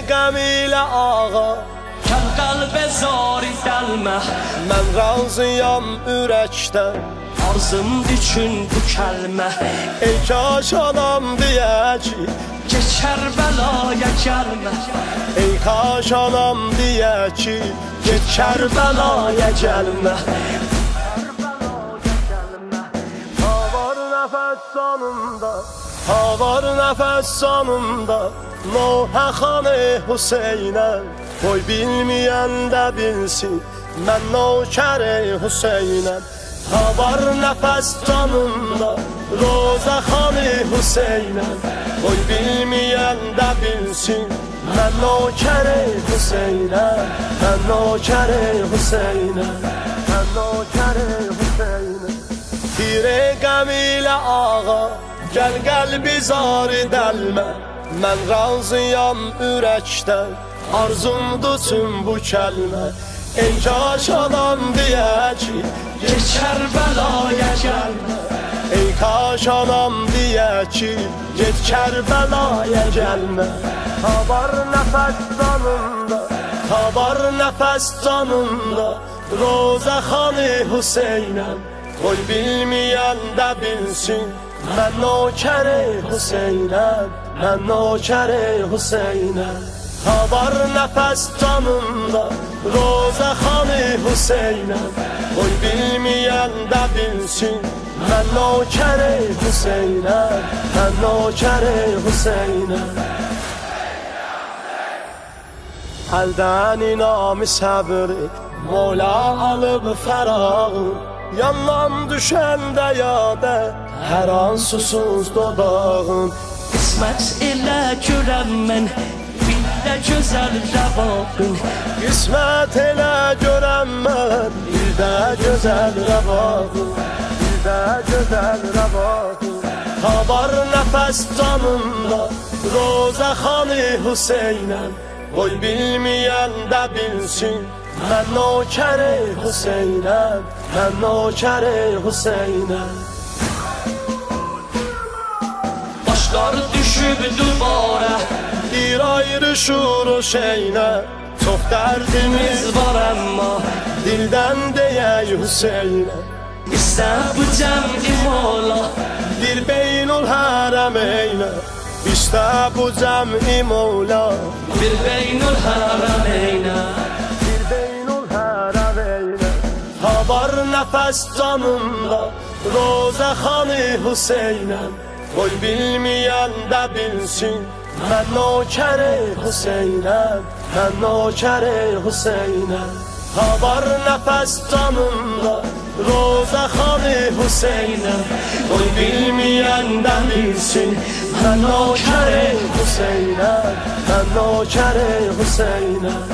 qəm ilə ağa, Kəl qəlbə zari dəlmə, mən razıyam ürəkdən. arzım üçün bu kəlmə. Ey kaş anam deyə ki, Keçər bəlaya gəlmə, ey kaş anam deyə ki, get Kərbəlaya gəlmə. Ha var nəfəs sonunda, ha var nəfəs sonunda, Nohə xanı Hüseynə, qoy bilməyən də bilsin, mən nökəri Hüseynəm. Ha var nəfəs canında, Roza xanı Hüseynəm, qoy bilməyən də bilsin, mən nökəri Hüseynəm, mən nökəri Hüseynəm, mən nökəri Hüseynəm. Pirə qəm ilə ağa, gəl qəlbi zari dəlmə, mən razıyam ürəkdən, arzumdur tüm bu kəlmə. Ey kaş anam deyə ki, keçər bəlaya gəlmə. ey kaş anam deyə ki, get Kərbəlaya gəlmə. Ha var nəfəs canında, ha var nəfəs canında, Roza xanı Hüseynəm, qoy bilməyən də bilsin, mən nökəri Hüseynəm, mən nökəri Hüseynəm. Ha var nəfəs canında, Roza xanı Hüseynəm, qoy bilməyən də bilsin, mən nökəri Hüseynəm, mən nökəri Hüseynəm. Əldən inamı səbri, Mola alıb fərağım, yandan düşəndə yadə, hər an susuz dodağım. Qismət elə görəm mən, bir də gözəl rəvaqın. Qismət elə görəm mən, bir də gözəl rəvaqım, bir də gözəl rəvaqım. Ha var nəfəs canında, Roza xanı Hüseynəm, qoy bilməyən də bilsin, mən nökəri Hüseynəm, mən nökəri Hüseynəm. Başlar düşüb duvara, Bir ayrı şuru şeylə, çox dərdimiz var əmma, dildən deyək Hüseynə. İstə bu cəm'i mola, Bir beynul hərəm eylə, İşte bu cəm'i Mevla, bir beynul hərəmeynə. bir beynul hərəm eylə. Ha var nəfəs canında, Roza xanı Hüseynəm, qoy bilməyən də bilsin, mən nökəri Hüseynəm, mən nökəri Hüseynəm. Ha var nəfəs canında, Roza xanı Hüseynəm, qoy bilməyən də bilsin, mən nökəri Hüseynəm, mən nökəri Hüseynəm.